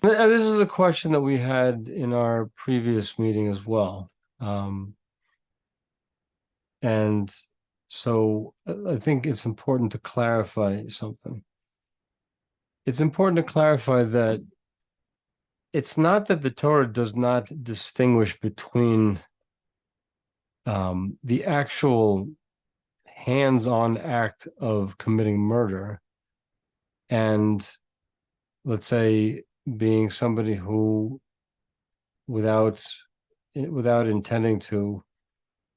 And this is a question that we had in our previous meeting as well. Um, and so I think it's important to clarify something. It's important to clarify that it's not that the Torah does not distinguish between the actual hands-on act of committing murder and, let's say, being somebody who, without intending to,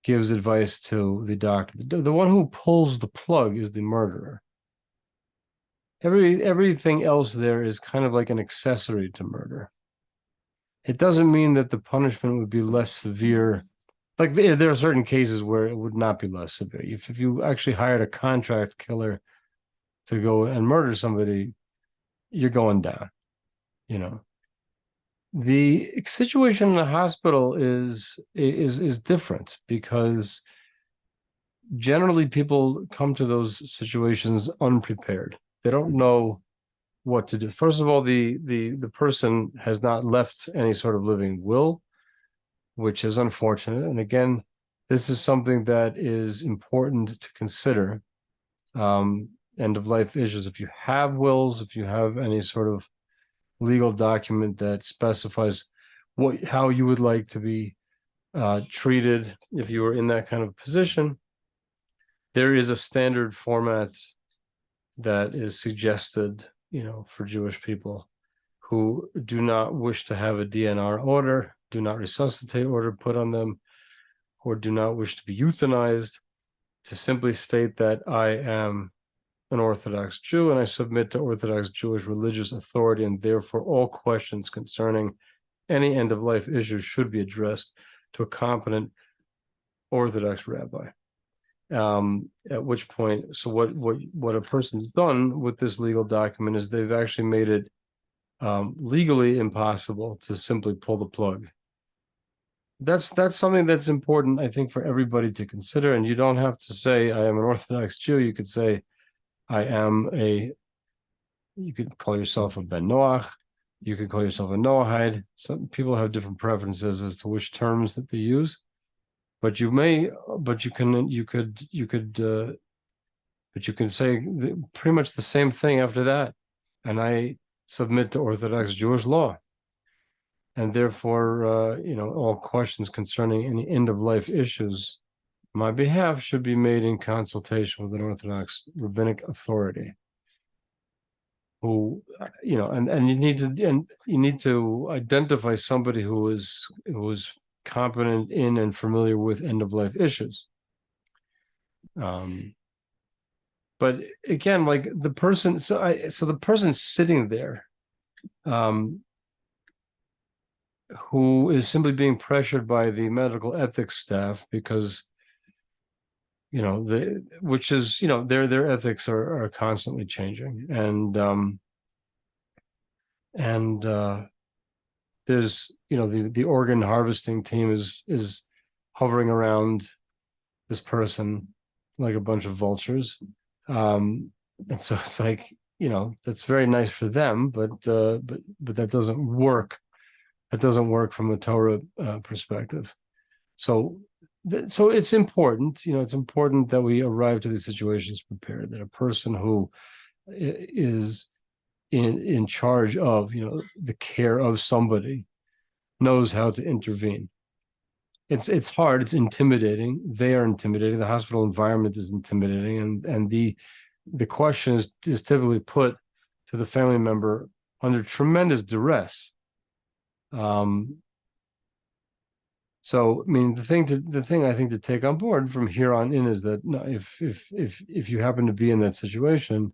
gives advice to the doctor. The one who pulls the plug is the murderer. Everything else there is kind of like an accessory to murder. It doesn't mean that the punishment would be less severe. Like there are certain cases where it would not be less severe. If you actually hired a contract killer to go and murder somebody, you're going down, you know. The situation in the hospital is different because generally people come to those situations unprepared. They don't know what to do. First of all, the person has not left any sort of living will, which is unfortunate. And again, this is something that is important to consider. End of life issues. If you have wills, if you have any sort of legal document that specifies how you would like to be treated if you were in that kind of position, there is a standard format that is suggested, for Jewish people who do not wish to have a DNR order, do not resuscitate order put on them, or do not wish to be euthanized, to simply state that I am an Orthodox Jew and I submit to Orthodox Jewish religious authority, and therefore all questions concerning any end of life issues should be addressed to a competent Orthodox rabbi. At which point, so what a person's done with this legal document is they've actually made it legally impossible to simply pull the plug. That's something that's important, I think, for everybody to consider. And you don't have to say I am an Orthodox Jew. You could say you could call yourself a Ben Noach. You could call yourself a Noahide. Some people have different preferences as to which terms that they use. But you can say pretty much the same thing after that. And I submit to Orthodox Jewish law. And therefore, all questions concerning any end of life issues on my behalf should be made in consultation with an Orthodox rabbinic authority. Who, and you need to identify somebody who is competent in and familiar with end of life issues. But again, like the person, so the person sitting there, who is simply being pressured by the medical ethics staff because, which is, their ethics are constantly changing, and there's, the organ harvesting team is hovering around this person like a bunch of vultures. And so it's like, that's very nice for them, but that doesn't work. That doesn't work from a Torah perspective. So it's important, it's important that we arrive to these situations prepared, that a person who is in charge of, the care of somebody knows how to intervene. It's hard, it's intimidating. They are intimidating. The hospital environment is intimidating, and the question is typically put to the family member under tremendous duress. So I mean, the thing I think to take on board from here on in is that, no, if you happen to be in that situation,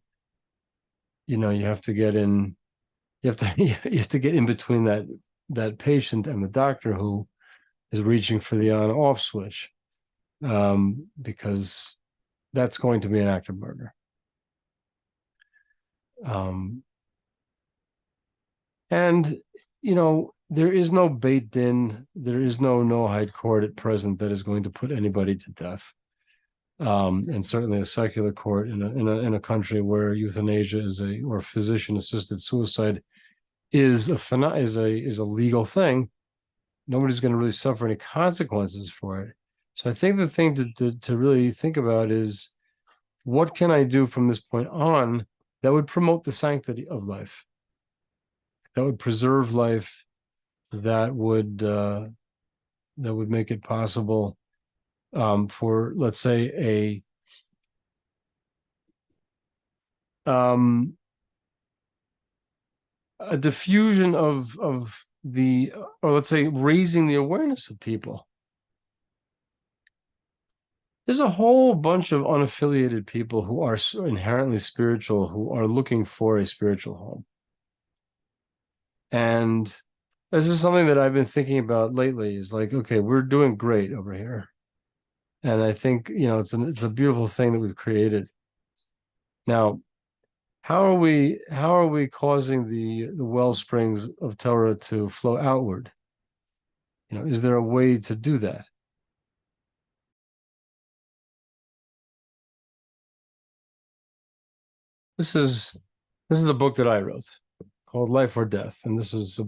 you have to get in, you have to get in between that patient and the doctor who is reaching for the on-off switch, because that's going to be an act of murder. And there is no Beit Din, there is no Noahide court at present that is going to put anybody to death. And certainly a secular court in a country where euthanasia or physician-assisted suicide is a legal thing, nobody's going to really suffer any consequences for it. So I think the thing to really think about is, what can I do from this point on that would promote the sanctity of life, that would preserve life, that would make it possible for, let's say, a diffusion of the, or let's say, raising the awareness of people. There's a whole bunch of unaffiliated people who are inherently spiritual, who are looking for a spiritual home. And this is something that I've been thinking about lately, is like, okay, we're doing great over here. And I think, it's a beautiful thing that we've created. Now, how are we causing the well springs of Torah to flow outward? Is there a way to do that? This is a book that I wrote called Life or Death, and it's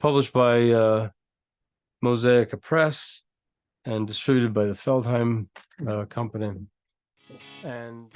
published by Mosaic Press and distributed by the Feldheim Company. And